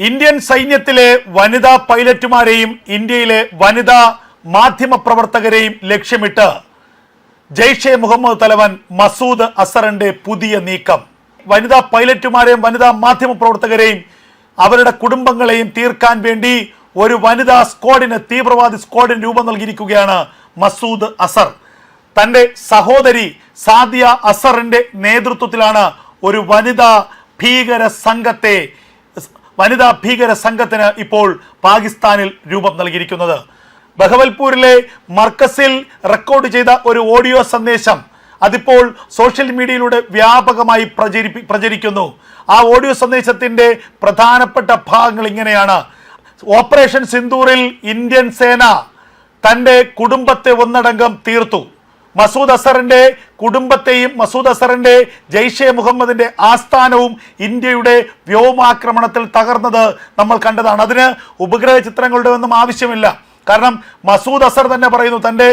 Indian സൈന്യത്തിലെ വനിതാ പൈലറ്റുമാരെയും ഇന്ത്യയിലെ വനിതാ മാധ്യമ പ്രവർത്തകരെയും ലക്ഷ്യമിട്ട് ജെയ്ഷെ മുഹമ്മദ് തലവൻ മസൂദ് അസറിന്റെ പുതിയ നീക്കം. വനിതാ പൈലറ്റുമാരെയും വനിതാ മാധ്യമ പ്രവർത്തകരെയും അവരുടെ കുടുംബങ്ങളെയും തീർക്കാൻ വേണ്ടി ഒരു വനിതാ സ്ക്വാഡിന്, തീവ്രവാദി സ്ക്വാഡിന് രൂപം നൽകിയിരിക്കുകയാണ് മസൂദ് അസർ. തന്റെ സഹോദരി സാദിയ അസറിന്റെ നേതൃത്വത്തിലാണ് ഒരു വനിതാ ഭീകര സംഘത്തിന് ഇപ്പോൾ പാകിസ്ഥാനിൽ രൂപം നൽകിയിരിക്കുന്നത്. ബഹവൽപൂരിലെ മർക്കസിൽ റെക്കോർഡ് ചെയ്ത ഒരു ഓഡിയോ സന്ദേശം അതിപ്പോൾ സോഷ്യൽ മീഡിയയിലൂടെ വ്യാപകമായി പ്രചരിക്കുന്നു. ആ ഓഡിയോ സന്ദേശത്തിന്റെ പ്രധാനപ്പെട്ട ഭാഗങ്ങൾ ഇങ്ങനെയാണ്. ഓപ്പറേഷൻ സിന്ദൂറിൽ ഇന്ത്യൻ സേന തന്റെ കുടുംബത്തെ ഒന്നടങ്കം തീർത്തു. മസൂദ് അസറിന്റെ കുടുംബത്തെയും മസൂദ് അസറിന്റെ ജെയ്ഷെ മുഹമ്മദിന്റെ ആസ്ഥാനവും ഇന്ത്യയുടെ വ്യോമാക്രമണത്തിൽ തകർന്നത് നമ്മൾ കണ്ടതാണ്. അതിന് ഉപഗ്രഹ ചിത്രങ്ങളുടെ ഒന്നും ആവശ്യമില്ല. കാരണം മസൂദ് അസർ തന്നെ പറയുന്നു, തൻ്റെ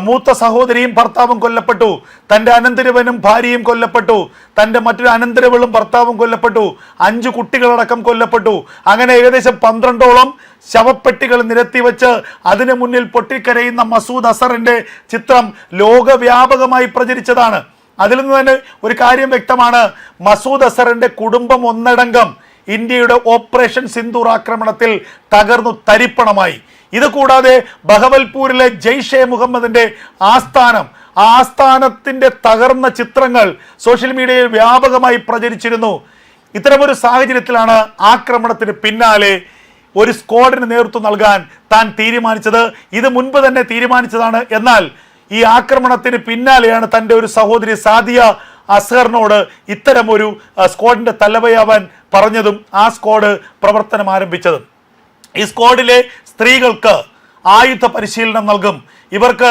മൂത്ത സഹോദരിയും ഭർത്താവും കൊല്ലപ്പെട്ടു, തൻ്റെ അനന്തരവനും ഭാര്യയും കൊല്ലപ്പെട്ടു, തൻ്റെ മറ്റൊരു അനന്തരവളും ഭർത്താവും കൊല്ലപ്പെട്ടു, 5 കുട്ടികളടക്കം കൊല്ലപ്പെട്ടു. അങ്ങനെ ഏകദേശം 12ഓളം ശവപ്പെട്ടികൾ നിരത്തിവെച്ച് അതിനു മുന്നിൽ പൊട്ടിക്കരയുന്ന മസൂദ് അസറിന്റെ ചിത്രം ലോകവ്യാപകമായി പ്രചരിച്ചതാണ്. അതിൽ നിന്ന് തന്നെ ഒരു കാര്യം വ്യക്തമാണ്, മസൂദ് അസറിന്റെ കുടുംബം ഒന്നടങ്കം ഇന്ത്യയുടെ ഓപ്പറേഷൻ സിന്ദൂർ ആക്രമണത്തിൽ തകർന്നു തരിപ്പണമായി. ഇത് കൂടാതെ ബഹവൽപൂരിലെ ജെയ്ഷെ മുഹമ്മദിന്റെ ആസ്ഥാനം, ആ ആസ്ഥാനത്തിന്റെ തകർന്ന ചിത്രങ്ങൾ സോഷ്യൽ മീഡിയയിൽ വ്യാപകമായി പ്രചരിച്ചിരുന്നു. ഇത്തരമൊരു സാഹചര്യത്തിലാണ് ആക്രമണത്തിന് പിന്നാലെ ഒരു സ്ക്വാഡിന് നേതൃത്വം നൽകാൻ താൻ തീരുമാനിച്ചത്. ഇത് മുൻപ് തന്നെ തീരുമാനിച്ചതാണ്. എന്നാൽ ഈ ആക്രമണത്തിന് പിന്നാലെയാണ് തൻ്റെ ഒരു സഹോദരി സാദിയ അസറിനോട് ഇത്തരം ഒരു സ്ക്വാഡിന്റെ തലവയാവാൻ പറഞ്ഞതും ആ സ്ക്വാഡ് പ്രവർത്തനം ആരംഭിച്ചതും. ഈ സ്ക്വാഡിലെ സ്ത്രീകൾക്ക് ആയുധ പരിശീലനം നൽകും, ഇവർക്ക്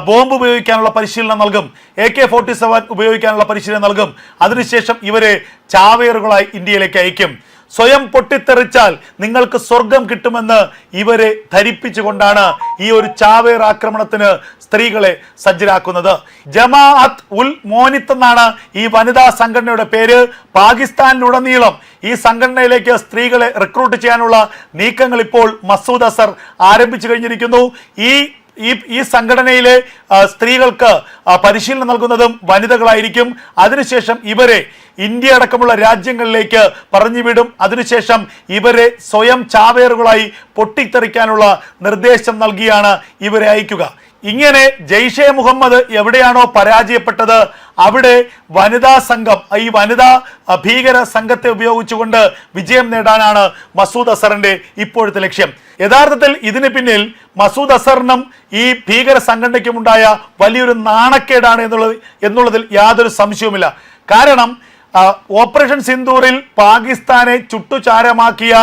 ബോംബ് ഉപയോഗിക്കാനുള്ള പരിശീലനം നൽകും, AK-47 ഉപയോഗിക്കാനുള്ള പരിശീലനം നൽകും. അതിനുശേഷം ഇവരെ ചാവേറുകളായി ഇന്ത്യയിലേക്ക് അയക്കും. സ്വയം പൊട്ടിത്തെറിച്ചാൽ നിങ്ങൾക്ക് സ്വർഗം കിട്ടുമെന്ന് ഇവരെ ധരിപ്പിച്ചുകൊണ്ടാണ് ഈ ഒരു ചാവേർ ആക്രമണത്തിന് സ്ത്രീകളെ സജ്ജരാക്കുന്നത്. ജമാഅത്ത് ഉൽ മോനിത്ത് എന്നാണ് ഈ വനിതാ സംഘടനയുടെ പേര്. പാകിസ്ഥാനിലുടനീളം ഈ സംഘടനയിലേക്ക് സ്ത്രീകളെ റിക്രൂട്ട് ചെയ്യാനുള്ള നീക്കങ്ങൾ ഇപ്പോൾ മസൂദ് അസർ ആരംഭിച്ചു കഴിഞ്ഞിരിക്കുന്നു. ഈ സംഘടനയിലെ സ്ത്രീകൾക്ക് പരിശീലനം നൽകുന്നതും വനിതകളായിരിക്കും. അതിനുശേഷം ഇവരെ ഇന്ത്യ അടക്കമുള്ള രാജ്യങ്ങളിലേക്ക് പറഞ്ഞുവിടും. അതിനുശേഷം ഇവരെ സ്വയം ചാവേറുകളായി പൊട്ടിത്തെറിക്കാനുള്ള നിർദ്ദേശം നൽകിയാണ് ഇവരെ അയക്കുക. ഇങ്ങനെ ജെയ്ഷെ മുഹമ്മദ് എവിടെയാണോ പരാജയപ്പെട്ടത് അവിടെ വനിതാ സംഘം, ഈ വനിതാ ഭീകര സംഘത്തെ ഉപയോഗിച്ചുകൊണ്ട് വിജയം നേടാനാണ് മസൂദ് അസറിന്റെ ഇപ്പോഴത്തെ ലക്ഷ്യം. യഥാർത്ഥത്തിൽ ഇതിന് പിന്നിൽ മസൂദ് അസറിനും ഈ ഭീകര സംഘടനയ്ക്കും ഉണ്ടായ വലിയൊരു നാണക്കേടാണ് എന്നുള്ളതിൽ യാതൊരു സംശയവുമില്ല. കാരണം ഓപ്പറേഷൻ സിന്ദൂറിൽ പാകിസ്ഥാനെ ചുട്ടുചാരമാക്കിയ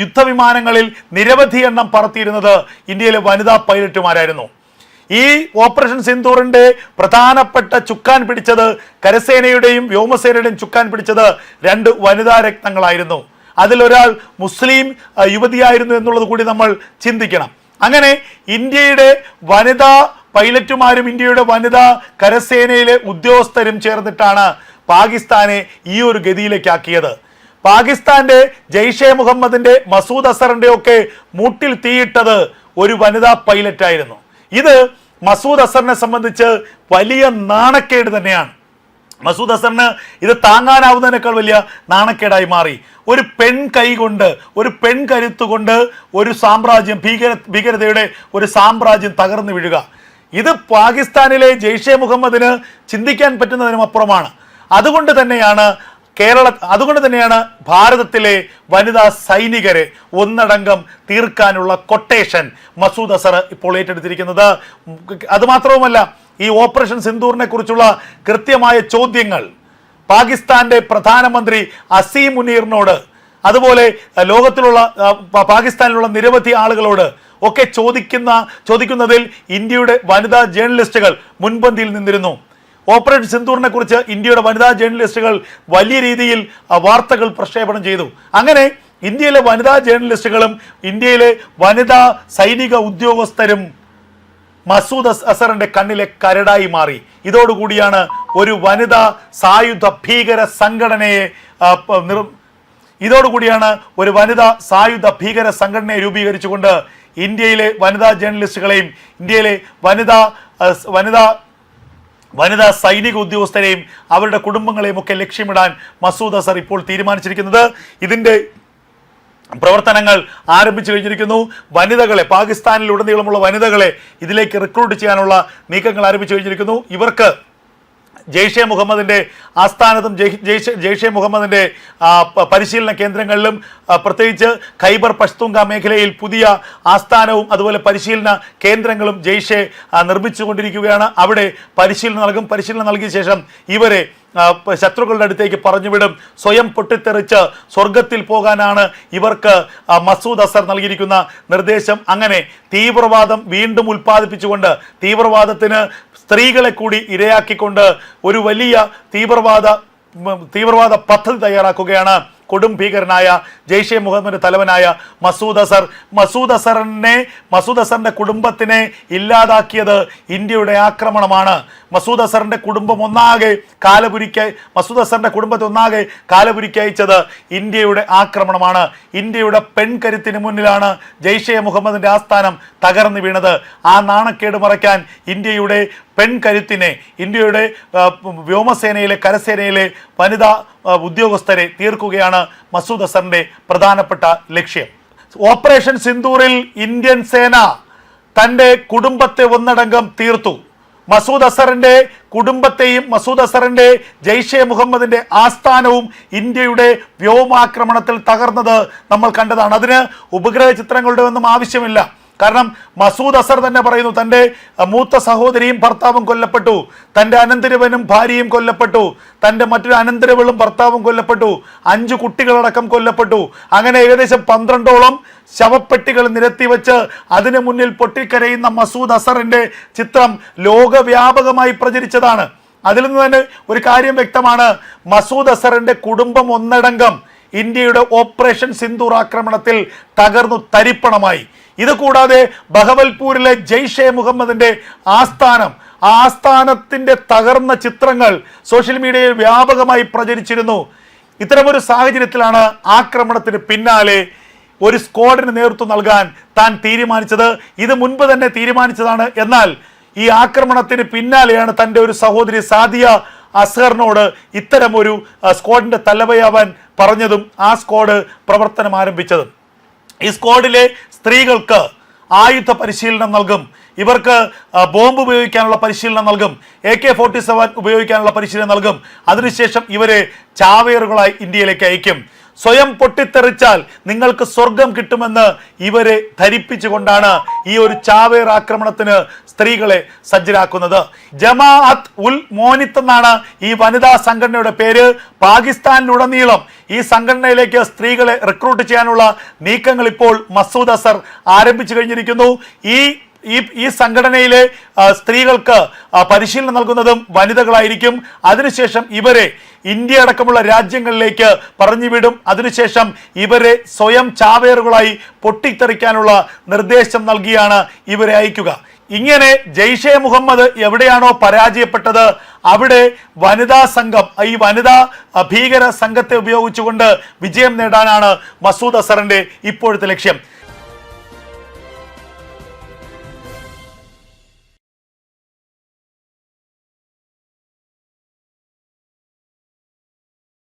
യുദ്ധവിമാനങ്ങളിൽ നിരവധി എണ്ണം പറത്തിയിരുന്നത് ഇന്ത്യയിലെ വനിതാ പൈലറ്റുമാരായിരുന്നു. ഈ ഓപ്പറേഷൻ സിന്ദൂറിന്റെ പ്രധാനപ്പെട്ട ചുക്കാൻ പിടിച്ചത്, കരസേനയുടെയും വ്യോമസേനയുടെയും ചുക്കാൻ പിടിച്ചത് 2 വനിതാ രത്നങ്ങളായിരുന്നു. അതിലൊരാൾ മുസ്ലിം യുവതിയായിരുന്നു എന്നുള്ളത് കൂടി നമ്മൾ ചിന്തിക്കണം. അങ്ങനെ ഇന്ത്യയുടെ വനിതാ പൈലറ്റുമാരും ഇന്ത്യയുടെ വനിതാ കരസേനയിലെ ഉദ്യോഗസ്ഥരും ചേർന്നിട്ടാണ് പാകിസ്ഥാനെ ഈ ഒരു ഗതിയിലേക്കാക്കിയത്. പാകിസ്ഥാന്റെ ജെയ്ഷെ മുഹമ്മദിന്റെ മസൂദ് അസറിന്റെ ഒക്കെ മൂട്ടിൽ തീയിട്ടത് ഒരു വനിതാ പൈലറ്റായിരുന്നു. ഇത് മസൂദ് അസറിനെ സംബന്ധിച്ച് വലിയ നാണക്കേട് തന്നെയാണ്. മസൂദ് അസറിന് ഇത് താങ്ങാനാവുന്നതിനേക്കാൾ വലിയ നാണക്കേടായി മാറി. ഒരു പെൺ കൈ കൊണ്ട്, ഒരു പെൺ കരുത്തുകൊണ്ട് ഒരു സാമ്രാജ്യം, ഭീകരതയുടെ ഒരു സാമ്രാജ്യം തകർന്നു വീഴുക, ഇത് പാകിസ്ഥാനിലെ ജെയ്ഷെ മുഹമ്മദിന് ചിന്തിക്കാൻ പറ്റുന്നതിനും അപ്പുറമാണ്. അതുകൊണ്ട് തന്നെയാണ് ഭാരതത്തിലെ വനിതാ സൈനികരെ ഒന്നടങ്കം തീർക്കാനുള്ള കൊട്ടേഷൻ മസൂദ് അസർ ഇപ്പോൾ ഏറ്റെടുത്തിരിക്കുന്നത്. അതുമാത്രവുമല്ല, ഈ ഓപ്പറേഷൻ സിന്ദൂറിനെ കുറിച്ചുള്ള കൃത്യമായ ചോദ്യങ്ങൾ പാകിസ്ഥാന്റെ പ്രധാനമന്ത്രി അസീം മുനീറിനോട്, അതുപോലെ ലോകത്തിലുള്ള പാകിസ്ഥാനിലുള്ള നിരവധി ആളുകളോട് ഒക്കെ ചോദിക്കുന്നതിൽ ഇന്ത്യയുടെ വനിതാ ജേർണലിസ്റ്റുകൾ മുൻപന്തിയിൽ നിന്നിരുന്നു. ഓപ്പറേഷൻ സിന്ദൂറിനെ കുറിച്ച് ഇന്ത്യയുടെ വനിതാ ജേർണലിസ്റ്റുകൾ വലിയ രീതിയിൽ വാർത്തകൾ പ്രക്ഷേപണം ചെയ്തു. അങ്ങനെ ഇന്ത്യയിലെ വനിതാ ജേർണലിസ്റ്റുകളും ഇന്ത്യയിലെ വനിതാ സൈനിക ഉദ്യോഗസ്ഥരും മസൂദ് അസറിന്റെ കണ്ണിലെ കരടായി മാറി. ഇതോടുകൂടിയാണ് ഒരു വനിതാ സായുധ ഭീകര സംഘടനയെ ഇതോടുകൂടിയാണ് ഒരു വനിതാ സായുധ ഭീകര സംഘടനയെ രൂപീകരിച്ചുകൊണ്ട് ഇന്ത്യയിലെ വനിതാ ജേർണലിസ്റ്റുകളെയും ഇന്ത്യയിലെ വനിതാ സൈനിക ഉദ്യോഗസ്ഥരെയും അവരുടെ കുടുംബങ്ങളെയും ഒക്കെ ലക്ഷ്യമിടാൻ മസൂദ് അസർ ഇപ്പോൾ തീരുമാനിച്ചിരിക്കുന്നത്. ഇതിന്റെ പ്രവർത്തനങ്ങൾ ആരംഭിച്ചു കഴിഞ്ഞിരിക്കുന്നു. വനിതകളെ, പാകിസ്ഥാനിലുടനീളമുള്ള വനിതകളെ ഇതിലേക്ക് റിക്രൂട്ട് ചെയ്യാനുള്ള നീക്കങ്ങൾ ആരംഭിച്ചു കഴിഞ്ഞിരിക്കുന്നു. ഇവർക്ക് ജെയ്ഷെ മുഹമ്മദിന്റെ ആസ്ഥാനത്തും ജെയ്ഷെ മുഹമ്മദിന്റെ പരിശീലന കേന്ദ്രങ്ങളിലും പ്രത്യേകിച്ച് ഖൈബർ പഷ്തൂങ്ക മേഖലയിൽ പുതിയ ആസ്ഥാനവും അതുപോലെ പരിശീലന കേന്ദ്രങ്ങളും ജെയ്ഷെ നിർമ്മിച്ചുകൊണ്ടിരിക്കുകയാണ്. അവിടെ പരിശീലനം നൽകും. പരിശീലനം നൽകിയ ശേഷം ഇവരെ ശത്രുക്കളുടെ അടുത്തേക്ക് പറഞ്ഞുവിടും. സ്വയം പൊട്ടിത്തെറിച്ച് സ്വർഗത്തിൽ പോകാനാണ് ഇവർക്ക് മസൂദ് അസർ നൽകിയിരിക്കുന്ന നിർദ്ദേശം. അങ്ങനെ തീവ്രവാദം വീണ്ടും ഉൽപ്പാദിപ്പിച്ചുകൊണ്ട്, തീവ്രവാദത്തിന് സ്ത്രീകളെ കൂടി ഇരയാക്കിക്കൊണ്ട് ഒരു വലിയ തീവ്രവാദ പദ്ധതി തയ്യാറാക്കുകയാണ് കൊടും ഭീകരനായ ജെയ്ഷെ മുഹമ്മദിന്റെ തലവനായ മസൂദ് അസർ. മസൂദ് അസറിന്റെ കുടുംബത്തിനെ ഇല്ലാതാക്കിയത് ഇന്ത്യയുടെ ആക്രമണമാണ്. മസൂദ് അസറിന്റെ കുടുംബം മസൂദ് അസറിന്റെ കുടുംബത്തെ ഒന്നാകെ കാലപുരിക്കയച്ചത് ഇന്ത്യയുടെ ആക്രമണമാണ്. ഇന്ത്യയുടെ പെൺകരുത്തിന് മുന്നിലാണ് ജെയ്ഷെ മുഹമ്മദിന്റെ ആസ്ഥാനം തകർന്നു വീണത്. ആ നാണക്കേട് മറയ്ക്കാൻ ഇന്ത്യയുടെ പെൺകരുത്തിനെ, ഇന്ത്യയുടെ വ്യോമസേനയിലെ, കരസേനയിലെ വനിതാ ഉദ്യോഗസ്ഥരെ തീർക്കുകയാണ് മസൂദ് അസറിന്റെ പ്രധാനപ്പെട്ട ലക്ഷ്യം. ഓപ്പറേഷൻ സിന്ദൂറിൽ ഇന്ത്യൻ സേന തന്റെ കുടുംബത്തെ ഒന്നടങ്കം തീർത്തു. മസൂദ് അസറിന്റെ കുടുംബത്തെയും മസൂദ് അസറിന്റെ ജെയ്ഷെ മുഹമ്മദിന്റെ ആസ്ഥാനവും ഇന്ത്യയുടെ വ്യോമാക്രമണത്തിൽ തകർന്നത് നമ്മൾ കണ്ടതാണ്. അതിന് ഉപഗ്രഹ ചിത്രങ്ങളുടെ ഒന്നും ആവശ്യമില്ല. കാരണം മസൂദ് അസർ തന്നെ പറയുന്നു, തൻ്റെ മൂത്ത സഹോദരിയും ഭർത്താവും കൊല്ലപ്പെട്ടു, തൻ്റെ അനന്തരവനും ഭാര്യയും കൊല്ലപ്പെട്ടു, തൻ്റെ മറ്റൊരു അനന്തരവളും ഭർത്താവും കൊല്ലപ്പെട്ടു, 5 കുട്ടികളടക്കം കൊല്ലപ്പെട്ടു. അങ്ങനെ ഏകദേശം 12ഓളം ശവപ്പെട്ടികൾ നിരത്തിവെച്ച് അതിനു മുന്നിൽ പൊട്ടിക്കരയുന്ന മസൂദ് അസറിന്റെ ചിത്രം ലോകവ്യാപകമായി പ്രചരിച്ചതാണ്. അതിൽ നിന്ന് തന്നെ ഒരു കാര്യം വ്യക്തമാണ്, മസൂദ് അസറിന്റെ കുടുംബം ഒന്നടങ്കം ഇന്ത്യയുടെ ഓപ്പറേഷൻ സിന്ദൂർ ആക്രമണത്തിൽ തകർന്നു തരിപ്പണമായി. ഇത് കൂടാതെ ബഹവൽപൂരിലെ ജെയ്ഷെ മുഹമ്മദിന്റെ ആസ്ഥാനം, ആ ആസ്ഥാനത്തിന്റെ തകർന്ന ചിത്രങ്ങൾ സോഷ്യൽ മീഡിയയിൽ വ്യാപകമായി പ്രചരിച്ചിരുന്നു. ഇത്തരമൊരു സാഹചര്യത്തിലാണ് ആക്രമണത്തിന് പിന്നാലെ ഒരു സ്ക്വാഡിന് നേതൃത്വം നൽകാൻ താൻ തീരുമാനിച്ചത്. ഇത് മുൻപ് തന്നെ തീരുമാനിച്ചതാണ്. എന്നാൽ ഈ ആക്രമണത്തിന് പിന്നാലെയാണ് തൻ്റെ ഒരു സഹോദരി സാദിയ അസ്ഹറിനോട് ഇത്തരമൊരു സ്ക്വാഡിന്റെ തലവയാവാൻ പറഞ്ഞതും ആ സ്ക്വാഡ് പ്രവർത്തനം ആരംഭിച്ചതും. ഈ സ്ക്വാഡിലെ സ്ത്രീകൾക്ക് ആയുധ പരിശീലനം നൽകും, ഇവർക്ക് ബോംബ് ഉപയോഗിക്കാനുള്ള പരിശീലനം നൽകും, AK-47 ഉപയോഗിക്കാനുള്ള പരിശീലനം നൽകും. അതിനുശേഷം ഇവരെ ചാവേറുകളായി ഇന്ത്യയിലേക്ക് അയക്കും. സ്വയം പൊട്ടിത്തെറിച്ചാൽ നിങ്ങൾക്ക് സ്വർഗം കിട്ടുമെന്ന് ഇവരെ ധരിപ്പിച്ചുകൊണ്ടാണ് ഈ ഒരു ചാവേർ ആക്രമണത്തിന് സ്ത്രീകളെ സജ്ജരാക്കുന്നത്. ജമാഅത്ത് ഉൽ മോനിത്ത് എന്നാണ് ഈ വനിതാ സംഘടനയുടെ പേര്. പാകിസ്ഥാനിലുടനീളം ഈ സംഘടനയിലേക്ക് സ്ത്രീകളെ റിക്രൂട്ട് ചെയ്യാനുള്ള നീക്കങ്ങൾ ഇപ്പോൾ മസൂദ് അസർ ആരംഭിച്ചു കഴിഞ്ഞിരിക്കുന്നു. ഈ സംഘടനയിലെ സ്ത്രീകൾക്ക് പരിശീലനം നൽകുന്നതും വനിതകളായിരിക്കും. അതിനുശേഷം ഇവരെ ഇന്ത്യ അടക്കമുള്ള രാജ്യങ്ങളിലേക്ക് പറഞ്ഞുവിടും. അതിനുശേഷം ഇവരെ സ്വയം ചാവേറുകളായി പൊട്ടിത്തെറിക്കാനുള്ള നിർദ്ദേശം നൽകിയാണ് ഇവരെ അയക്കുക. ഇങ്ങനെ ജെയ്ഷെ മുഹമ്മദ് എവിടെയാണോ പരാജയപ്പെട്ടത് അവിടെ വനിതാ സംഘം, ഈ വനിതാ ഭീകര സംഘത്തെ ഉപയോഗിച്ചുകൊണ്ട് വിജയം നേടാനാണ് മസൂദ് അസറിന്റെ ഇപ്പോഴത്തെ ലക്ഷ്യം.